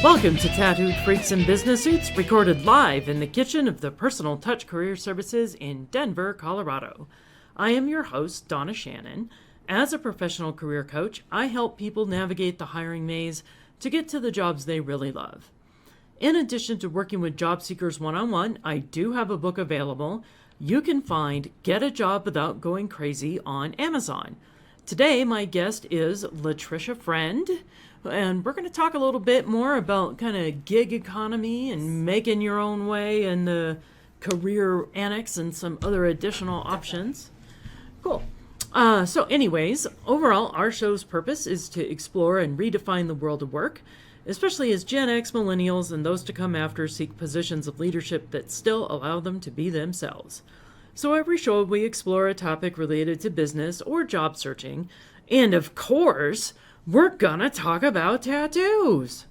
Welcome to Tattooed Freaks in Business Suits, recorded live in the kitchen of the Personal Touch Career Services in Denver, Colorado. I am your host, Donna Shannon. As a professional career coach, I help people navigate the hiring maze to get to the jobs they really love. In addition to working with job seekers one-on-one, I do have a book available. You can find Get a Job Without Going Crazy on Amazon. Today, my guest is Latricia Friend, and we're going to talk a little bit more about kind of gig economy and making your own way and the career annex and some other additional options. Cool. So anyways, overall, our show's purpose is to explore and redefine the world of work, especially as Gen X, millennials, and those to come after seek positions of leadership that still allow them to be themselves. So every show we explore a topic related to business or job searching, and of course, we're gonna talk about tattoos.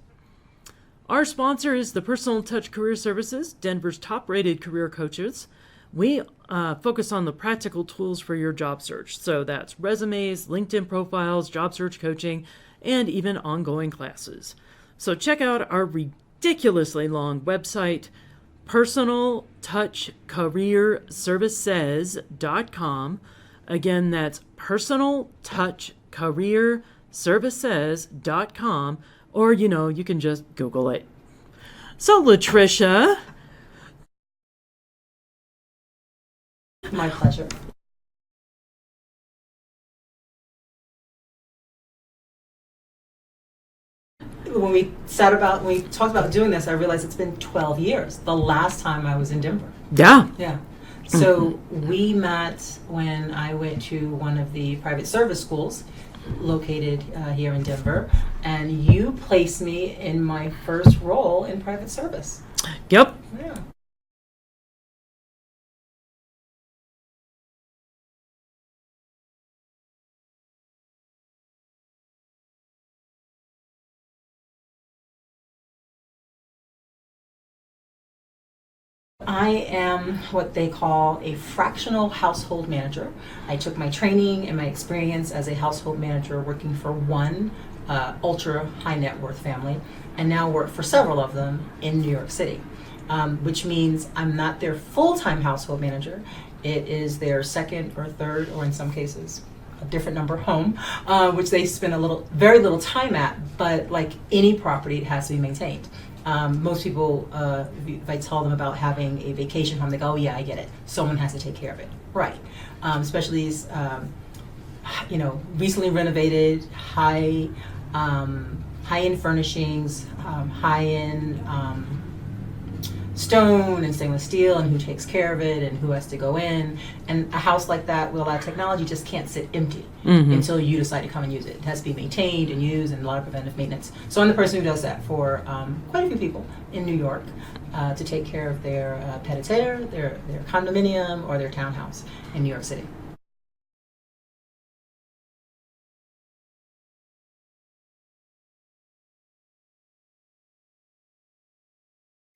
Our sponsor is the Personal Touch Career Services, Denver's top-rated career coaches. We focus on the practical tools for your job search. So that's resumes, LinkedIn profiles, job search coaching, and even ongoing classes. So check out our ridiculously long website, personaltouchcareerservices.com. Again, that's personaltouchcareerservices.com, or, you can just Google it. So, Latricia. My pleasure. When we talked about doing this, I realized it's been 12 years. The last time I was in Denver. Yeah. Yeah. So we met when I went to one of the private service schools located here in Denver, and you placed me in my first role in private service. Yep. Yeah. I am what they call a fractional household manager. I took my training and my experience as a household manager working for one ultra high net worth family, and now work for several of them in New York City, which means I'm not their full-time household manager. It is their second or third, or in some cases, a different number home, which they spend very little time at, but like any property, it has to be maintained. Most people, if I tell them about having a vacation home, they go, oh yeah, I get it. Someone has to take care of it. Right. Especially these, recently renovated, high-end furnishings, high-end stone and stainless steel, and who takes care of it and who has to go in. And a house like that with a lot of technology just can't sit empty until you decide to come and use it. It has to be maintained and used, and a lot of preventive maintenance. So I'm the person who does that for quite a few people in New York to take care of their pied-à-terre, their condominium, or their townhouse in New York City.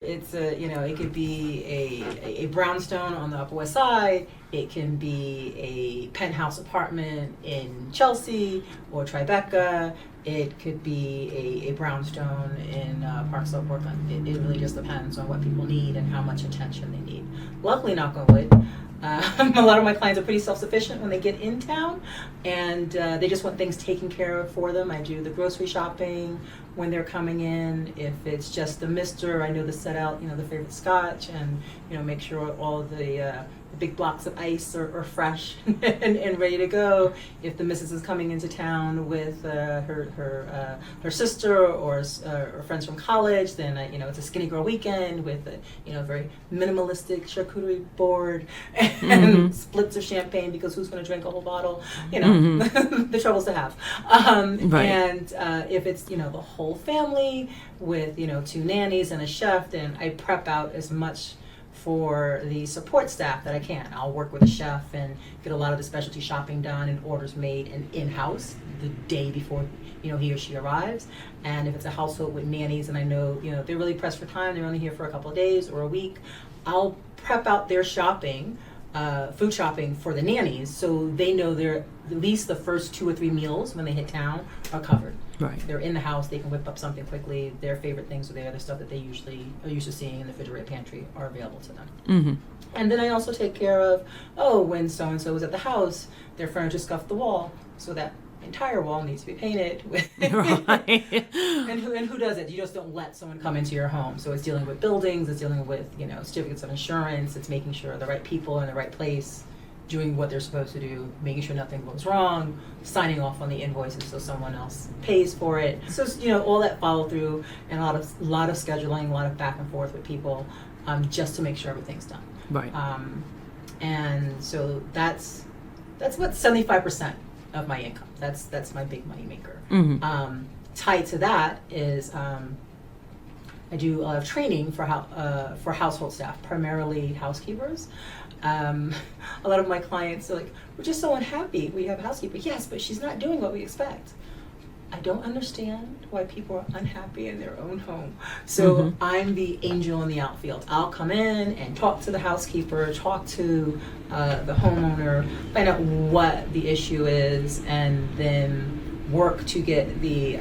It's it could be a brownstone on the Upper West Side. It can be a penthouse apartment in Chelsea or Tribeca. It could be a brownstone in Park Slope, Brooklyn. It really just depends on what people need and how much attention they need. Luckily, knock on wood, a lot of my clients are pretty self-sufficient when they get in town, and they just want things taken care of for them. I do the grocery shopping when they're coming in. If it's just the mister, I know to set out, the favorite scotch, and make sure all the big blocks of ice are fresh and ready to go. If the missus is coming into town with her sister or friends from college, then it's a skinny girl weekend with a very minimalistic charcuterie board and splits of champagne, because who's going to drink a whole bottle? The troubles to have. Right. And if it's the whole family with 2 nannies and a chef, then I prep out as much for the support staff that I can. I'll work with a chef and get a lot of the specialty shopping done and orders made and in-house the day before he or she arrives. And if it's a household with nannies and I know they're really pressed for time, they're only here for a couple of days or a week, I'll prep out their shopping food shopping for the nannies, so they know at least the first 2 or 3 meals when they hit town are covered. Right. They're in the house, they can whip up something quickly. Their favorite things are there, the stuff that they usually are used to seeing in the refrigerator pantry are available to them. Mm-hmm. And then I also take care of, when so-and-so is at the house, their furniture scuffed the wall, so that entire wall needs to be painted. Right. And who does it? You just don't let someone come into your home. So it's dealing with buildings, it's dealing with, certificates of insurance, it's making sure the right people are in the right place, doing what they're supposed to do, making sure nothing goes wrong, signing off on the invoices so someone else pays for it. So, all that follow through and a lot of scheduling, a lot of back and forth with people, just to make sure everything's done. Right. And so that's what 75% of my income. That's my big money maker. Mm-hmm. Tied to that is I do a lot of training for household staff, primarily housekeepers. A lot of my clients are like, we're just so unhappy. We have a housekeeper. Yes, but she's not doing what we expect. I don't understand why people are unhappy in their own home. So I'm the angel in the outfield. I'll come in and talk to the housekeeper, talk to the homeowner, find out what the issue is, and then work to get the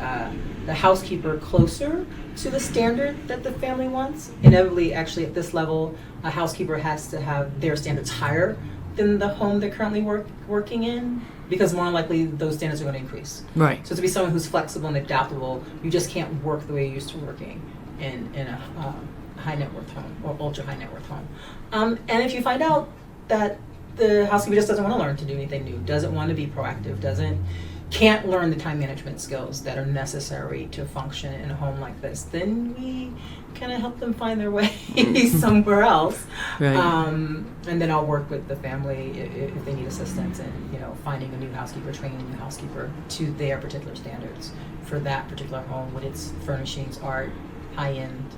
housekeeper closer to the standard that the family wants. Inevitably, actually, at this level, a housekeeper has to have their standards higher than the home they're currently working in, because more than likely those standards are going to increase. Right. So to be someone who's flexible and adaptable, you just can't work the way you used to working in a high net worth home or ultra high net worth home. And if you find out that the housekeeper just doesn't want to learn to do anything new, doesn't want to be proactive, can't learn the time management skills that are necessary to function in a home like this, then we kind of help them find their way somewhere else. Right. And then I'll work with the family if they need assistance in, finding a new housekeeper, training a new housekeeper to their particular standards for that particular home with its furnishings, art, high-end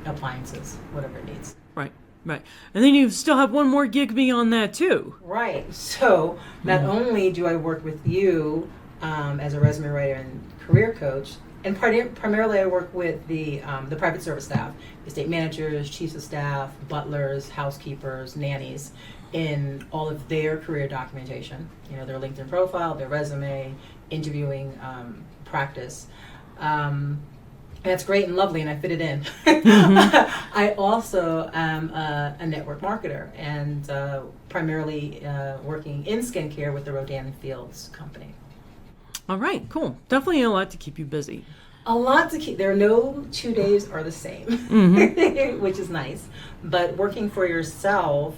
appliances, whatever it needs. Right. Right. And then you still have one more gig beyond that too. Right. So not only do I work with you as a resume writer and career coach, and primarily I work with the private service staff, estate managers, chiefs of staff, butlers, housekeepers, nannies, in all of their career documentation, their LinkedIn profile, their resume, interviewing practice. And it's great and lovely, and I fit it in. I also am a network marketer, and primarily working in skincare with the Rodan and Fields company. All right, cool. Definitely a lot to keep you busy. A lot to keep. There are no 2 days are the same, which is nice. But working for yourself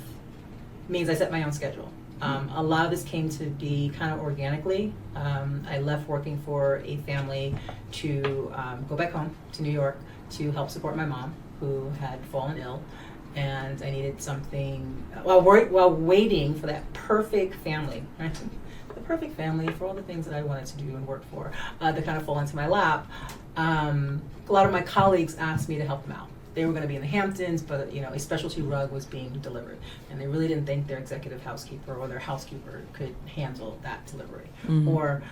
means I set my own schedule. A lot of this came to be kind of organically. I left working for a family to go back home to New York to help support my mom, who had fallen ill, and I needed something while waiting for that perfect family, right? The perfect family for all the things that I wanted to do and work for, to kind of fall into my lap. A lot of my colleagues asked me to help them out. They were going to be in the Hamptons, but a specialty rug was being delivered, and they really didn't think their executive housekeeper or their housekeeper could handle that delivery. Or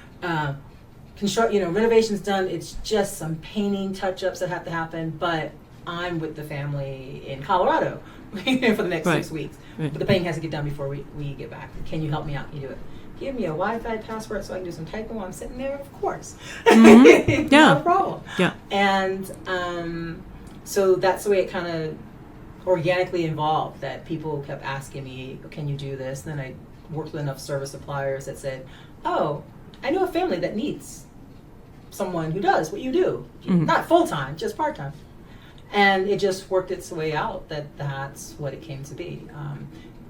renovations done. It's just some painting touch-ups that have to happen, but I'm with the family in Colorado for the next 6 weeks. But the painting has to get done before we get back. Can you help me out? Can you do it? Give me a Wi-Fi password so I can do some typing while I'm sitting there. Of course, no problem. Yeah, and. So that's the way it kind of organically evolved, that people kept asking me, can you do this? And then I worked with enough service suppliers that said, oh, I know a family that needs someone who does what you do. Not full-time, just part-time. And it just worked its way out that's what it came to be.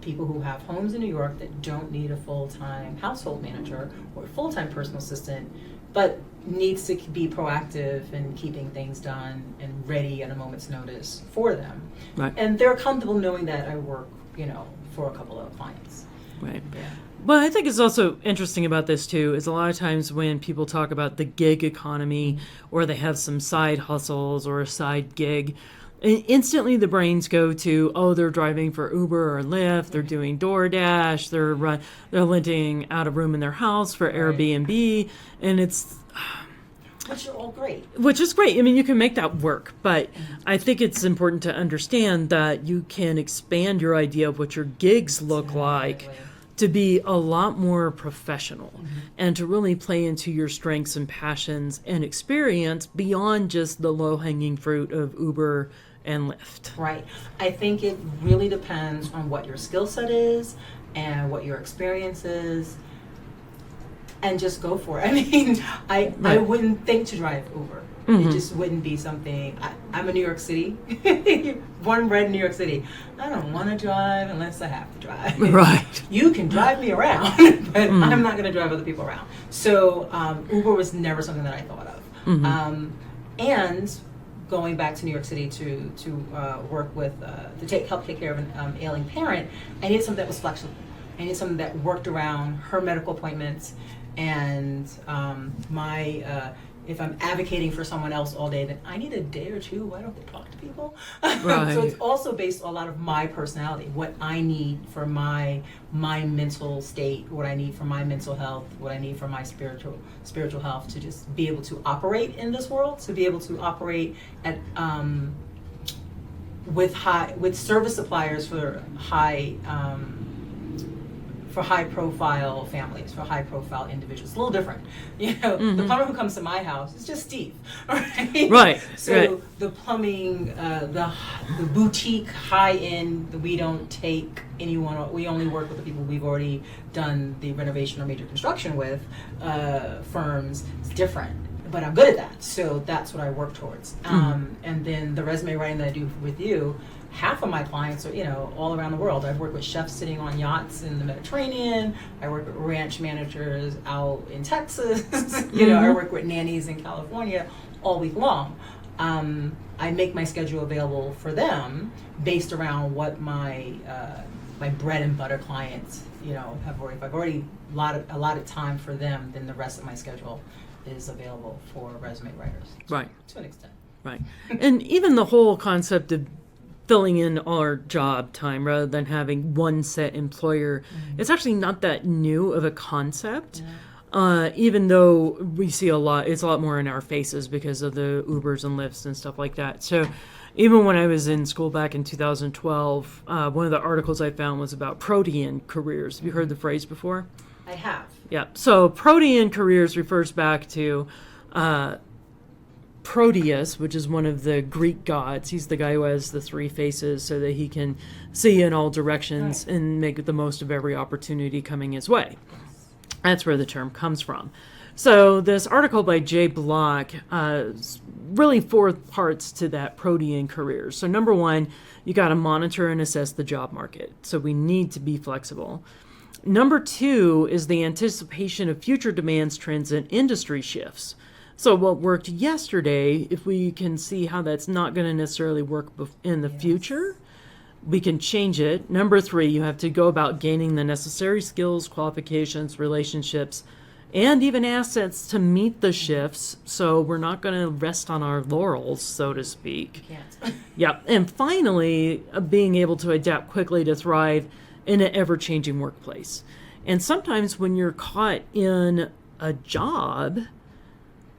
People who have homes in New York that don't need a full-time household manager or a full-time personal assistant, but needs to be proactive in keeping things done and ready at a moment's notice for them. Right. And they're comfortable knowing that I work, for a couple of clients. Right. Yeah. Well, I think it's also interesting about this too, is a lot of times when people talk about the gig economy, or they have some side hustles or a side gig, instantly the brains go to, they're driving for Uber or Lyft, they're doing DoorDash, they're renting out a room in their house for Airbnb, and it's Which are all great. Which is great. I mean, you can make that work, but I think it's important to understand that you can expand your idea of what your gigs look like to be a lot more professional and to really play into your strengths and passions and experience beyond just the low-hanging fruit of Uber and Lyft. Right. I think it really depends on what your skill set is and what your experience is, and just go for it. I mean, I wouldn't think to drive Uber. It just wouldn't be something. I'm in New York City, born and bred in New York City. I don't want to drive unless I have to drive. Right. You can drive me around, but I'm not going to drive other people around. So Uber was never something that I thought of. And going back to New York City to work with help take care of an ailing parent, I needed something that was flexible. I needed something that worked around her medical appointments and if I'm advocating for someone else all day, then I need a day or two. Why don't they talk to people? Right. So it's also based on a lot of my personality, what I need for my mental state, what I need for my mental health, what I need for my spiritual health to just be able to operate in this world, to be able to operate at with service suppliers for high profile families, for high profile individuals. It's a little different. You know, the plumber who comes to my house is just Steve. Right. Right. So the plumbing, the boutique high end, we don't take anyone, we only work with the people we've already done the renovation or major construction with, firms. It's different. But I'm good at that. So that's what I work towards. And then the resume writing that I do with you, half of my clients are, all around the world. I've worked with chefs sitting on yachts in the Mediterranean. I work with ranch managers out in Texas. I work with nannies in California all week long. I make my schedule available for them based around what my bread and butter clients, have already. If I've already allotted time for them, then the rest of my schedule is available for resume writers. Right. To an extent. Right. And even the whole concept of filling in our job time rather than having one set employer, it's actually not that new of a concept. Even though we see it's a lot more in our faces because of the Ubers and Lyfts and stuff like that. So even when I was in school back in 2012, one of the articles I found was about Protean careers. Have you heard the phrase before? I have. Yeah. So Protean careers refers back to Proteus, which is one of the Greek gods. He's the guy who has the three faces so that he can see in all directions and make the most of every opportunity coming his way. That's where the term comes from. So this article by Jay Block, really 4 parts to that Protean career. So number 1, you got to monitor and assess the job market. So we need to be flexible. Number 2 is the anticipation of future demands, trends, and industry shifts. So what worked yesterday, if we can see how that's not going to necessarily work in the future, we can change it. Number 3, you have to go about gaining the necessary skills, qualifications, relationships, and even assets to meet the shifts. So we're not going to rest on our laurels, so to speak. Can't. Yeah. And finally, being able to adapt quickly to thrive in an ever-changing workplace. And sometimes when you're caught in a job,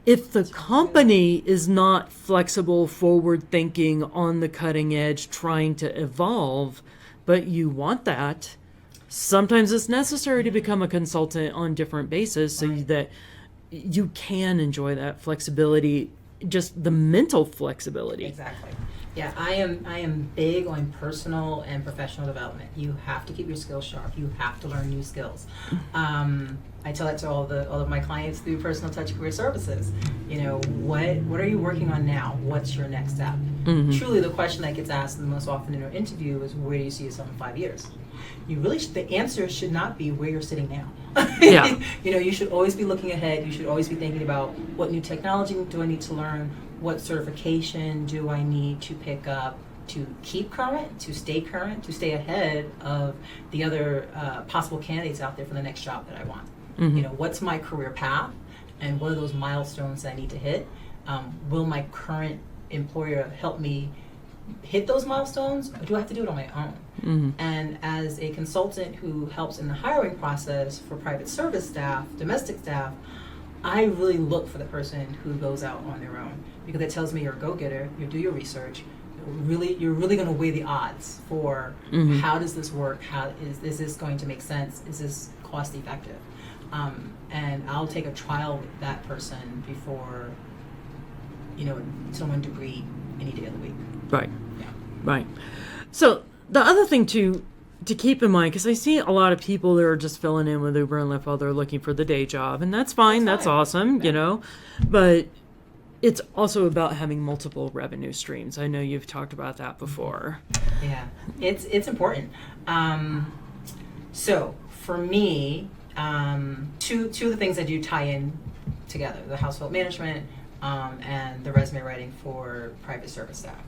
if the company is not flexible, forward-thinking, on the cutting edge, trying to evolve, but you want that, sometimes it's necessary to become a consultant on different bases so that you can enjoy that flexibility, just the mental flexibility. Exactly. Yeah, I am big on personal and professional development. You have to keep your skills sharp. You have to learn new skills. I tell that to all of my clients through Personal Touch Career Services. What are you working on now? What's your next step? Truly, the question that gets asked the most often in an interview is, where do you see yourself in 5 years? The answer should not be where you're sitting now. Yeah. You should always be looking ahead. You should always be thinking about, what new technology do I need to learn? What certification do I need to pick up to keep current, to stay ahead of the other possible candidates out there for the next job that I want? What's my career path, and what are those milestones that I need to hit? Will my current employer help me hit those milestones, or do I have to do it on my own? And as a consultant who helps in the hiring process for private service staff, domestic staff, I really look for the person who goes out on their own, because it tells me you're a go-getter, you do your research, you're really going to weigh the odds for how does this work, how is this going to make sense, is this cost effective, and I'll take a trial with that person before someone degree any day of the week. Right. Yeah. Right. So the other thing to keep in mind, because I see a lot of people that are just filling in with Uber and Lyft while they're looking for the day job, and that's fine. That's awesome, but it's also about having multiple revenue streams. I know you've talked about that before. Yeah, it's important. So for me, two of the things I do tie in together: the household management and the resume writing for private service staff.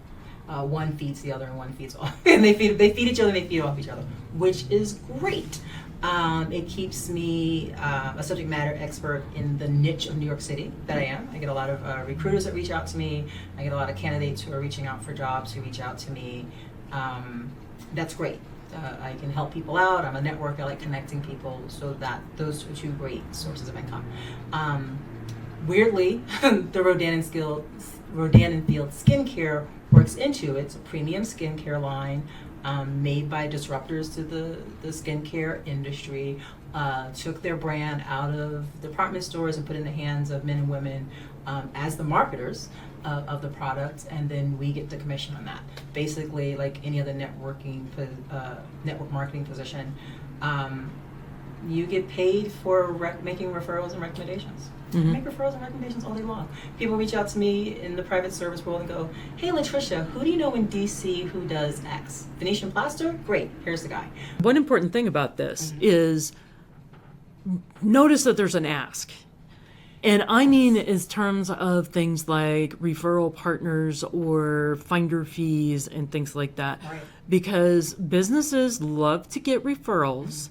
One feeds the other, and one feeds off, and they feed each other, and they feed off each other, which is great. It keeps me a subject matter expert in the niche of New York City that I am. I get a lot of recruiters that reach out to me. I get a lot of candidates who are reaching out for jobs who reach out to me. That's great. I can help people out. I'm a network. I like connecting people, so that those are two great sources of income. Weirdly, the Rodan and Fields Skincare works into it. It's a premium skincare line made by disruptors to the skincare industry, took their brand out of department stores and put it in the hands of men and women as the marketers of the product, and then we get the commission on that. Basically, like any other network marketing position, you get paid for making referrals and recommendations. I make referrals and recommendations all day long. People reach out to me in the private service world and go, "Hey, Latricia, who do you know in DC who does X? Venetian plaster? Great, here's the guy." One important thing about this is notice that there's an ask. And I mean in terms of things like referral partners or finder fees and things like that. Right. Because businesses love to get referrals.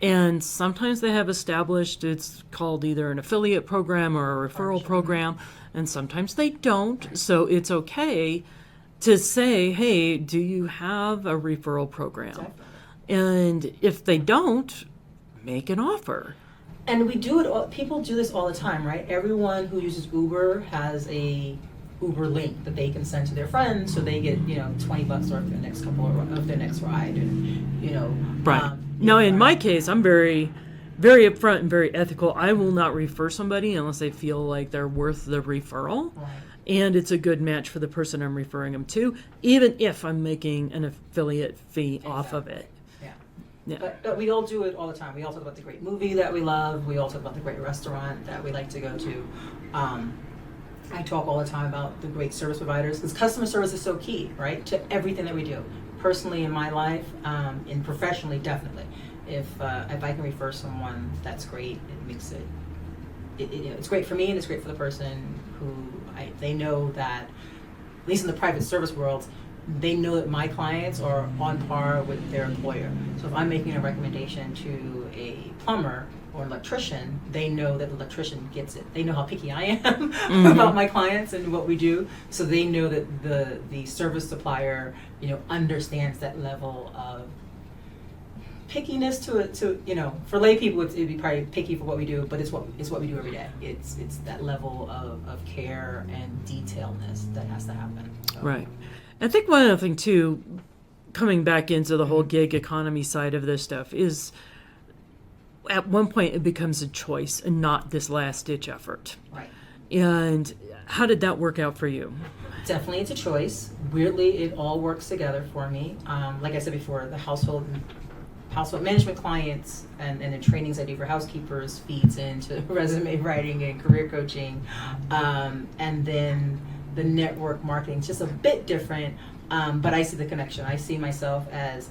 And sometimes they have established, it's called either an affiliate program or a referral program, and sometimes they don't. So it's okay to say, hey, do you have a referral program? Exactly. And if they don't, make an offer. And we do it. People do this all the time, right? Everyone who uses Uber has a Uber link that they can send to their friends, so they get $20 off their next of their next ride, and Right. Now, in my case, I'm very, very upfront and very ethical. I will not refer somebody unless I feel like they're worth the referral. Right. And it's a good match for the person I'm referring them to, even if I'm making an affiliate fee off of it. Yeah. But we all do it all the time. We all talk about the great movie that we love. We all talk about the great restaurant that we like to go to. I talk all the time about the great service providers, because customer service is so key, right, to everything that we do. Personally, in my life, and professionally, definitely. If I can refer someone, that's great. It makes it's great for me, and it's great for the person who they know that, at least in the private service world, they know that my clients are on par with their employer. So if I'm making a recommendation to a plumber or an electrician, they know that the electrician gets it. They know how picky I am about my clients and what we do. So they know that the service supplier, understands that level of pickiness to for lay people it'd be probably picky for what we do, but it's what we do every day. It's that level of care and detailedness that has to happen. So. Right. I think one other thing too, coming back into the whole gig economy side of this stuff, is at one point it becomes a choice and not this last ditch effort. Right. And how did that work out for you? Definitely it's a choice. Weirdly, it all works together for me. Like I said before, the household management clients and the trainings I do for housekeepers feeds into resume writing and career coaching. And then the network marketing is just a bit different, but I see the connection. I see myself as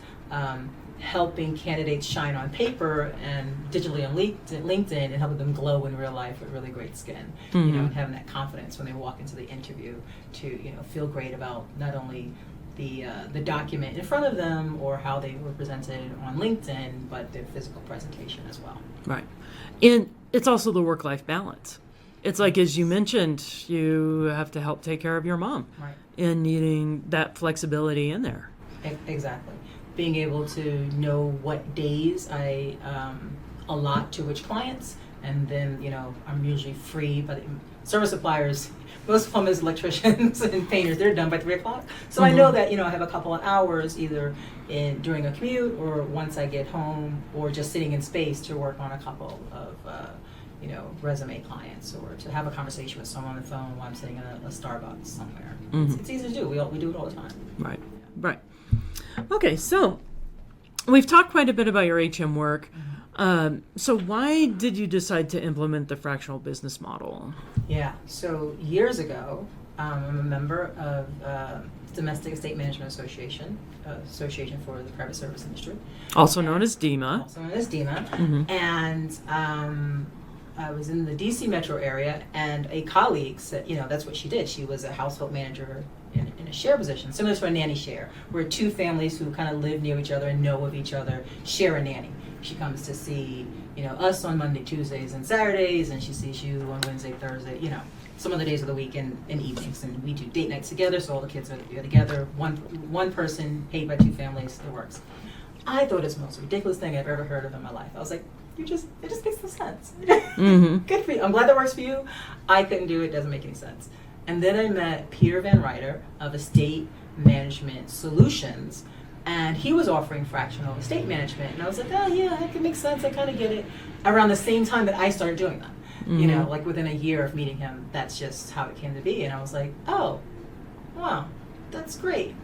helping candidates shine on paper and digitally on LinkedIn, and helping them glow in real life with really great skin. And having that confidence when they walk into the interview to feel great about not only the document in front of them or how they were presented on LinkedIn, but their physical presentation as well. Right. And it's also the work-life balance. It's like, as you mentioned, you have to help take care of your mom. Right. And needing that flexibility in there. Exactly. Being able to know what days a lot to which clients, and then, I'm usually free, but service suppliers, most plumbers, electricians, and painters, they're done by 3 o'clock. So I know that, I have a couple of hours either during a commute or once I get home, or just sitting in space to work on a couple of, resume clients, or to have a conversation with someone on the phone while I'm sitting in a Starbucks somewhere. It's easy to do. We do it all the time. Right. Okay, so we've talked quite a bit about your HM work. So why did you decide to implement the fractional business model? Yeah, so years ago, I'm a member of Domestic Estate Management Association for the private service industry. Also known as DEMA. And I was in the DC metro area, and a colleague said, that's what she did. She was a household manager in a share position, similar to a nanny share, where 2 families who kind of live near each other and know of each other share a nanny. She comes to see, us on Monday, Tuesdays, and Saturdays, and she sees you on Wednesday, Thursday, some of the days of the week and evenings. And we do date nights together, so all the kids are together. One person paid by 2 families, it works. I thought it's the most ridiculous thing I've ever heard of in my life. I was like, it just makes no sense. Good for you. I'm glad that works for you. I couldn't do it. Doesn't make any sense. And then I met Peter Van Ryder of Estate Management Solutions, and he was offering fractional estate management. And I was like, oh yeah, that could make sense. I kind of get it. Around the same time that I started doing that, like within a year of meeting him, that's just how it came to be. And I was like, oh, wow, that's great.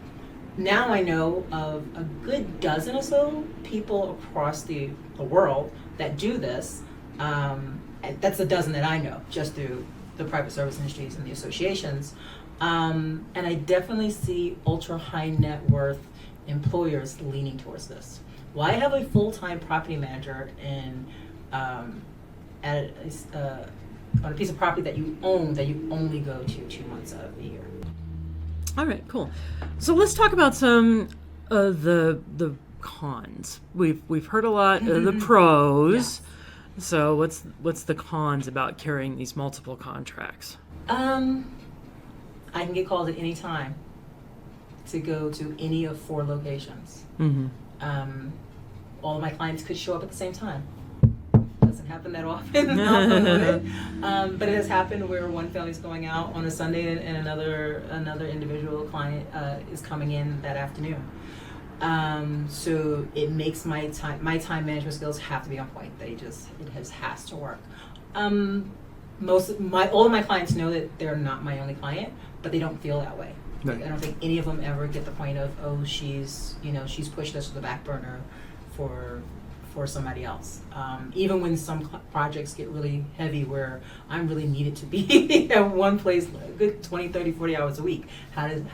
Now I know of a good dozen or so people across the world that do this. And that's a dozen that I know, just through the private service industries and the associations. And I definitely see ultra high net worth employers leaning towards this. Why have a full-time property manager on a piece of property that you own that you only go to 2 months out of the year? All right, cool. So let's talk about some of the cons. We've heard a lot of the pros. Yeah. So what's the cons about carrying these multiple contracts? I can get called at any time to go to any of 4 locations. All of my clients could show up at the same time. Doesn't happen that often, but it has happened where one family's going out on a Sunday and another individual client is coming in that afternoon. So it makes my time management skills have to be on point. Has to work. All of my clients know that they're not my only client, but they don't feel that way. Right. I don't think any of them ever get the point of, oh, she's pushed us to the back burner for somebody else. Even when some projects get really heavy where I'm really needed to be at one place a good 20, 30, 40 hours a week, how do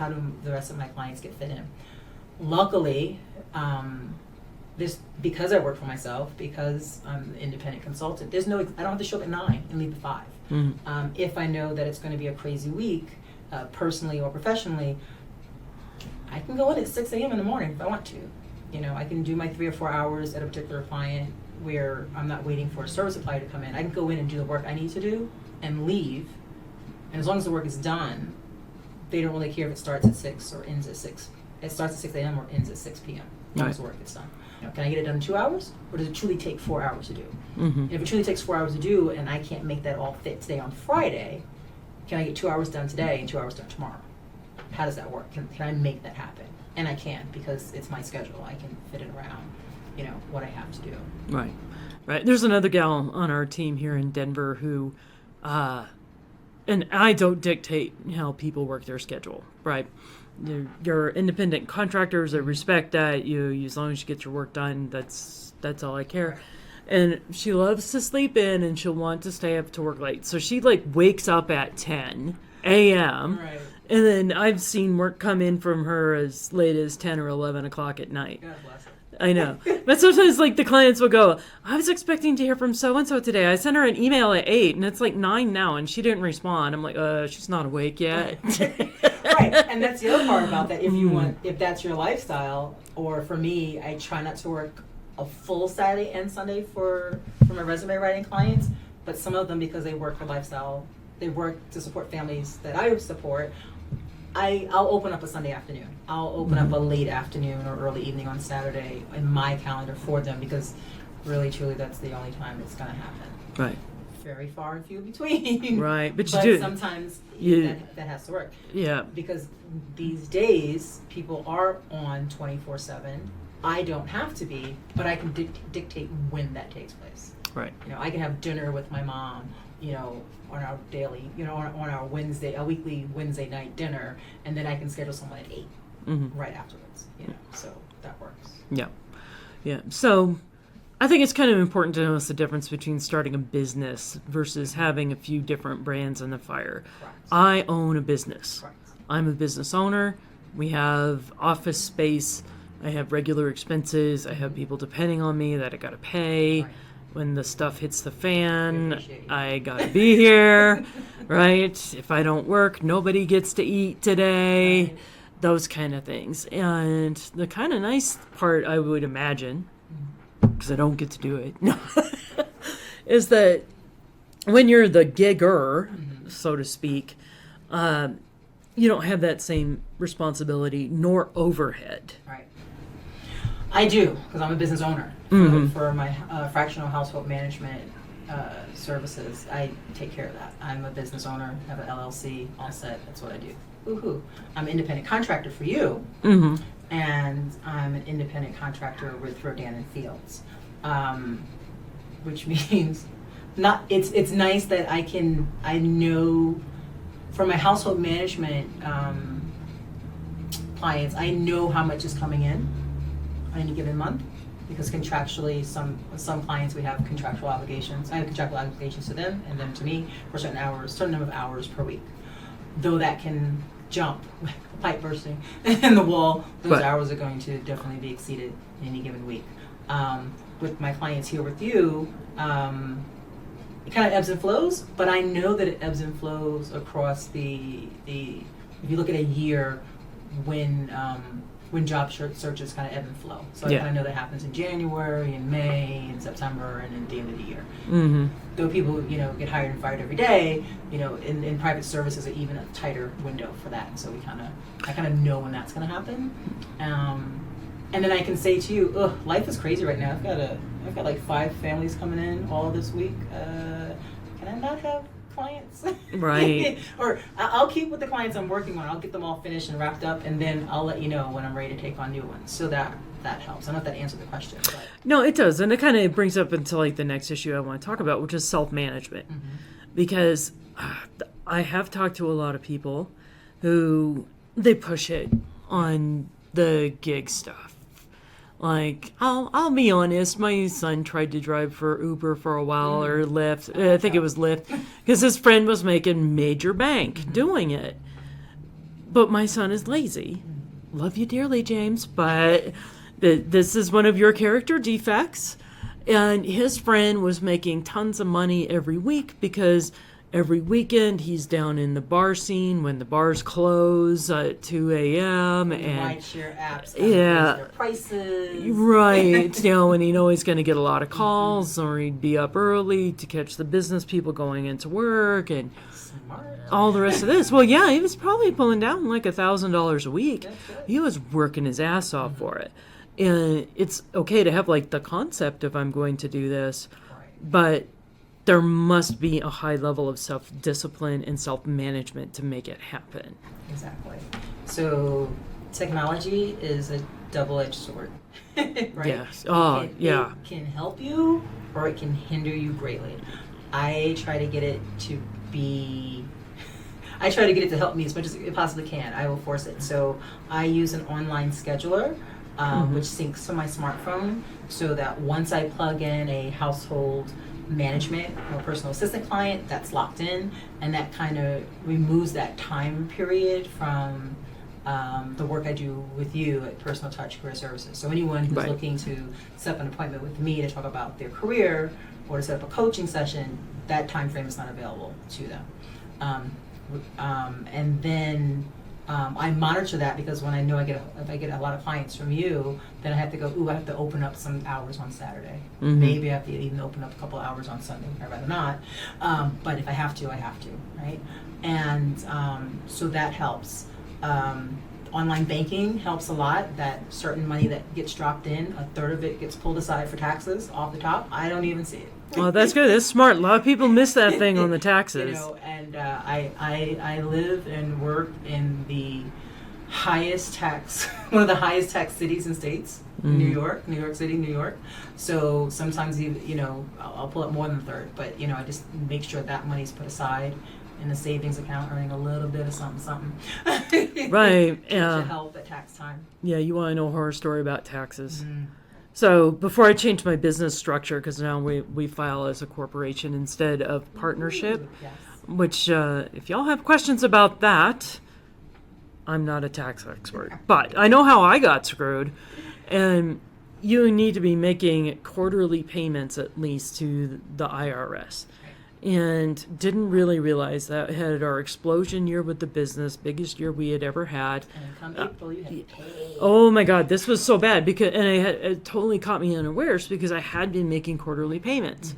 the rest of my clients get fit in? Luckily, because I work for myself, because I'm an independent consultant, I don't have to show up at 9 and leave at 5. If I know that it's going to be a crazy week, personally or professionally, I can go in at 6 a.m. in the morning if I want to. I can do my 3 or 4 hours at a particular client where I'm not waiting for a service supplier to come in. I can go in and do the work I need to do and leave. And as long as the work is done, they don't really care if it starts at 6 or ends at 6. It starts at 6 a.m. or ends at 6 p.m. As long as the work gets done. Can I get it done in 2 hours? Or does it truly take 4 hours to do? And if it truly takes 4 hours to do and I can't make that all fit today on Friday, can I get 2 hours done today and 2 hours done tomorrow? How does that work? Can I make that happen? And I can, because it's my schedule. I can fit it around, what I have to do. Right. There's another gal on our team here in Denver who, and I don't dictate how people work their schedule, right? You're independent contractors. I respect that. As long as you get your work done, that's all I care. And she loves to sleep in, and she'll want to stay up to work late. So she wakes up at 10 a.m. Right. And then I've seen work come in from her as late as 10 or 11 o'clock at night. God bless her. I know. But sometimes the clients will go, I was expecting to hear from so-and-so today. I sent her an email at 8 and it's 9 now and she didn't respond. I'm like, she's not awake yet. Right. And that's the other part about that. If that's your lifestyle, or for me, I try not to work a full Saturday and Sunday for my resume writing clients, but some of them, because they work for lifestyle, they work to support families that I support, I'll open up a Sunday afternoon. I'll open up a late afternoon or early evening on Saturday in my calendar for them, because really, truly, that's the only time it's going to happen. Right. Very far and few between. Right, but you but do. Sometimes that has to work. Yeah. Because these days, people are on 24/7. I don't have to be, but I can dictate when that takes place. Right. I can have dinner with my mom, on our daily, on our weekly Wednesday night dinner, and then I can schedule someone at 8 right afterwards. So that works. Yeah. Yeah. So I think it's kind of important to notice the difference between starting a business versus having a few different brands in the fire. Correct. I own a business. Correct. I'm a business owner. We have office space. I have regular expenses. I have people depending on me that I got to pay. Right. When the stuff hits the fan, appreciate you. I got to be here, right? If I don't work, nobody gets to eat today. Right. Those kind of things. And the kind of nice part, I would imagine, because I don't get to do it, is that when you're the gigger, so to speak, you don't have that same responsibility nor overhead. Right. I do, because I'm a business owner. For my fractional household management services, I take care of that. I'm a business owner, have an LLC, all set. That's what I do. Woohoo. I'm an independent contractor for you, and I'm an independent contractor with Rodan and Fields, which means it's nice that I know for my household management clients, I know how much is coming in on any given month, because contractually, some clients, we have contractual obligations. I have contractual obligations to them and then to me for certain number of hours per week. Though that can jump, like a pipe bursting in the wall, those hours are going to definitely be exceeded in any given week. With my clients here with you, it kind of ebbs and flows, but I know that it ebbs and flows across if you look at a year, when job searches kind of ebb and flow. So I kind of know that happens in January, in May, in September, and at the end of the year. Though people, get hired and fired every day, in private services, are even a tighter window for that. And so I kind of know when that's going to happen. And then I can say to you, life is crazy right now. I've got like 5 families coming in all this week. Can I not have clients? Right. Or I'll keep with the clients I'm working on. I'll get them all finished and wrapped up, and then I'll let you know when I'm ready to take on new ones. So that helps. I don't know if that answered the question. But. No, it does. And it kind of brings up into like the next issue I want to talk about, which is self-management. Because I have talked to a lot of people who they push it on the gig stuff. Like, I'll be honest, my son tried to drive for Uber for a while, or Lyft. I think it was Lyft, because his friend was making major bank doing it. But my son is lazy. Love you dearly, James, but this is one of your character defects. And his friend was making tons of money every week because every weekend he's down in the bar scene when the bars close at 2 a.m. and rideshare apps their prices. Right. And he'd always going to get a lot of calls, or he'd be up early to catch the business people going into work and all the rest of this. Well, yeah, he was probably pulling down like $1,000 a week. He was working his ass off for it. And it's okay to have like the concept of I'm going to do this, but there must be a high level of self-discipline and self-management to make it happen. Exactly. So technology is a double-edged sword, right? Yes. It can help you or it can hinder you greatly. I try to get it to help me as much as it possibly can. I will force it. So I use an online scheduler, which syncs to my smartphone, so that once I plug in a household management or personal assistant client, that's locked in, and that kind of removes that time period from the work I do with you at Personal Touch Career Services. So anyone who's looking to set up an appointment with me to talk about their career or to set up a coaching session, that time frame is not available to them. And then I monitor that, because when I know if I get a lot of clients from you, then I have to go, I have to open up some hours on Saturday. Maybe I have to even open up a couple hours on Sunday. I'd rather not. But if I have to, I have to, right? And so that helps. online banking helps a lot. That certain money that gets dropped in, a third of it gets pulled aside for taxes off the top. I don't even see it. Well, that's good. That's smart. A lot of people miss that thing on the taxes. And I live and work in the highest tax, one of the highest tax cities and states, New York City, New York. So sometimes, I'll pull up more than a third, but, I just make sure that money's put aside in the savings account, earning a little bit of something. Right. Yeah. To help at tax time. Yeah, you want to know a horror story about taxes. So before I changed my business structure, because now we file as a corporation instead of partnership, Ooh, yes. which if y'all have questions about that, I'm not a tax expert, but I know how I got screwed. And you need to be making quarterly payments at least to the IRS. And didn't really realize that had our explosion year with the business, biggest year we had ever had. And come April, you had to pay. Oh my God, this was so bad it totally caught me unawares because I had been making quarterly payments.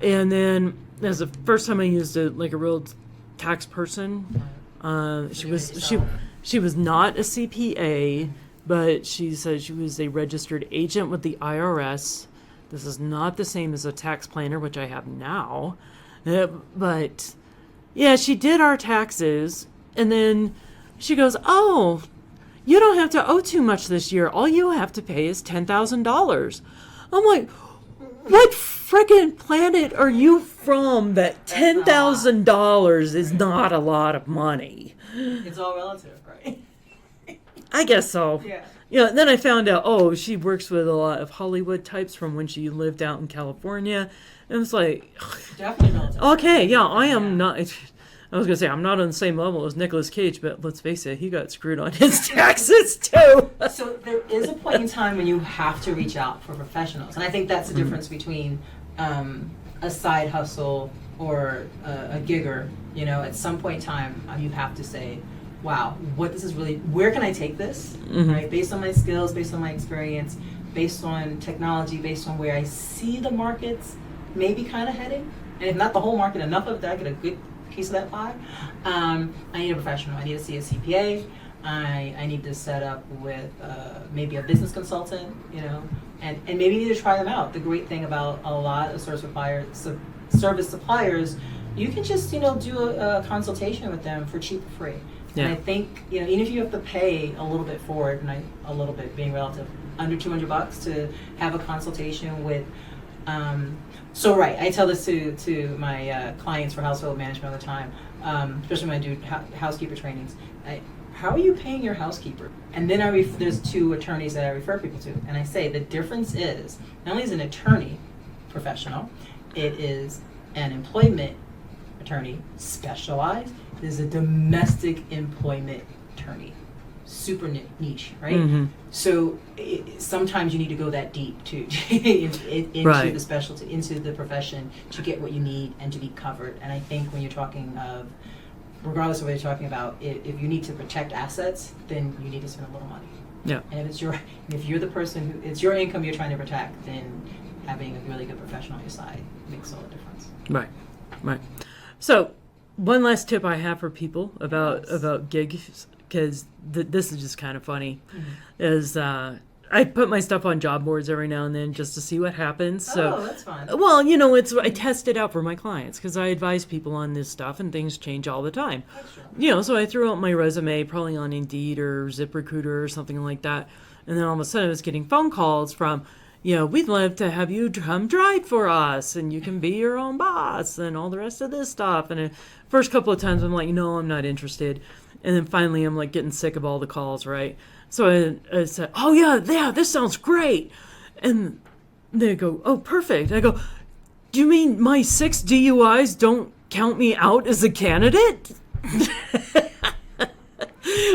And then as the first time I used a real tax person, she was not a CPA, but she said she was a registered agent with the IRS. This is not the same as a tax planner, which I have now. But yeah, she did our taxes, and then she goes, "Oh, you don't have to owe too much this year. All you have to pay is $10,000." I'm like, what frickin' planet are you from that $10,000 is not a lot of money? It's all relative, right? I guess so. Yeah. Then I found out, she works with a lot of Hollywood types from when she lived out in California. And it's like, Definitely relative. okay, yeah, I am not. I was going to say, I'm not on the same level as Nicolas Cage, but let's face it, he got screwed on his taxes too. So there is a point in time when you have to reach out for professionals. And I think that's the difference between a side hustle or a gigger. At some point in time, you have to say, wow, where can I take this? Right? Based on my skills, based on my experience, based on technology, based on where I see the markets maybe kind of heading. And if not the whole market, enough of that, I get a good piece of that pie. I need a professional. I need to see a CPA. I need to set up with maybe a business consultant, and maybe need to try them out. The great thing about a lot of service suppliers, you can just, do a consultation with them for cheap or free. Yeah. And I think, even if you have to pay a little bit for it, and a little bit being relative, under $200 to have a consultation with, I tell this to my clients for household management all the time, especially when I do housekeeper trainings. How are you paying your housekeeper? And then there's two attorneys that I refer people to, and I say the difference is not only is an attorney professional, it is an employment attorney specialized. It is a domestic employment attorney, super niche, right? So sometimes you need to go that deep to into Right. the specialty, into the profession to get what you need and to be covered. And I think when you're talking of, regardless of what you're talking about, if you need to protect assets, then you need to spend a little money. Yeah. And if you're the person it's your income you're trying to protect, then having a really good professional on your side makes all the difference. Right. So one last tip I have for people about gigs, because this is just kind of funny, is I put my stuff on job boards every now and then just to see what happens. So, that's fun. well, I test it out for my clients because I advise people on this stuff and things change all the time. So I threw out my resume probably on Indeed or ZipRecruiter or something like that. And then all of a sudden I was getting phone calls from, we'd love to have you come drive for us and you can be your own boss and all the rest of this stuff. And the first couple of times I'm like, no, I'm not interested. And then finally I'm like getting sick of all the calls, right? So I said, oh yeah, this sounds great. And they go, oh, perfect. I go, do you mean my 6 DUIs don't count me out as a candidate?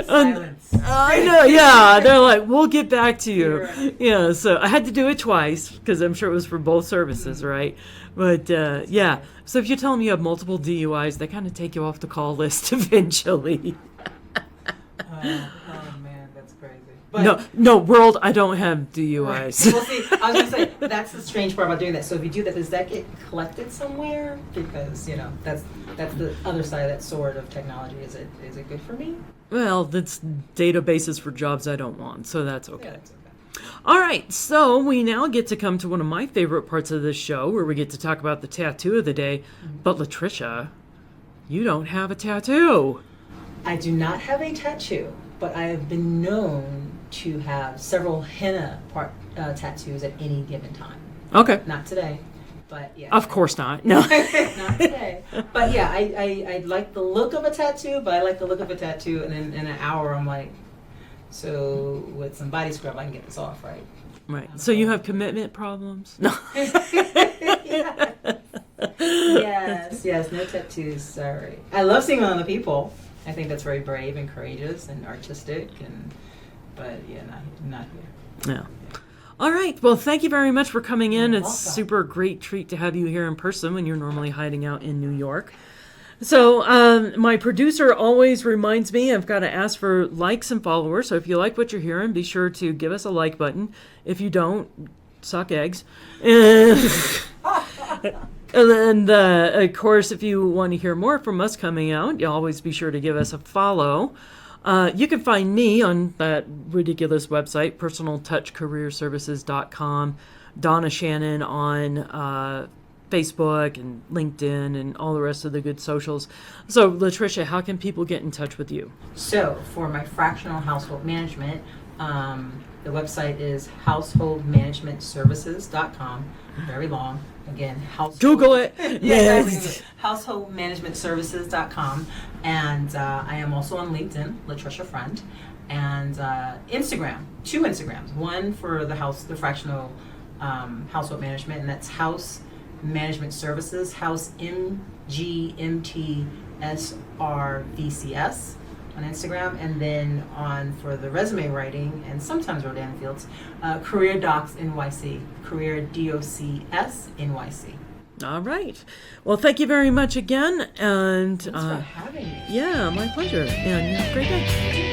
Silence. I know, yeah. They're like, we'll get back to you. Right. Yeah, so I had to do it twice because I'm sure it was for both services, right? But yeah, so if you tell them you have multiple DUIs, they kind of take you off the call list eventually. Oh man, that's crazy. But No, world, I don't have DUIs. Well, see, I was going to say, that's the strange part about doing that. So if you do that, does that get collected somewhere? Because, that's the other side of that sword of technology. Is it good for me? Well, that's databases for jobs I don't want, so that's okay. Yeah, that's okay. All right, so we now get to come to one of my favorite parts of this show where we get to talk about the tattoo of the day. But Latricia, you don't have a tattoo. I do not have a tattoo, but I have been known to have several henna tattoos at any given time. Okay. Not today, but yeah. Of course not. No. Not today. But yeah, I like the look of a tattoo, but I like the look of a tattoo, and in an hour I'm like, so with some body scrub I can get this off, right? Right. So you have commitment problems? No. Yes, no tattoos, sorry. I love seeing them on other people. I think that's very brave and courageous and artistic, but yeah, not here. Yeah. All right. Well, thank you very much for coming in. You're It's welcome. super great treat to have you here in person when you're normally hiding out in New York. So my producer always reminds me I've got to ask for likes and followers. So if you like what you're hearing, be sure to give us a like button. If you don't, suck eggs. And then, of course, if you want to hear more from us coming out, you'll always be sure to give us a follow. You can find me on that ridiculous website, personaltouchcareerservices.com, Donna Shannon on Facebook and LinkedIn and all the rest of the good socials. So, Latricia, how can people get in touch with you? So for my fractional household management, the website is householdmanagementservices.com. Very long. Again, Google it. Yes. Householdmanagementservices.com. And I am also on LinkedIn, Latricia Friend, and Instagram. 2 Instagrams. One for the fractional household management, and that's House Management Services, House MGMTSRVCS on Instagram, and then for the resume writing and sometimes Rodan and Fields, Career Docs NYC, Career DOCS NYC. All right. Well, thank you very much again. And Thanks for having me. yeah, my pleasure. And you have a great day.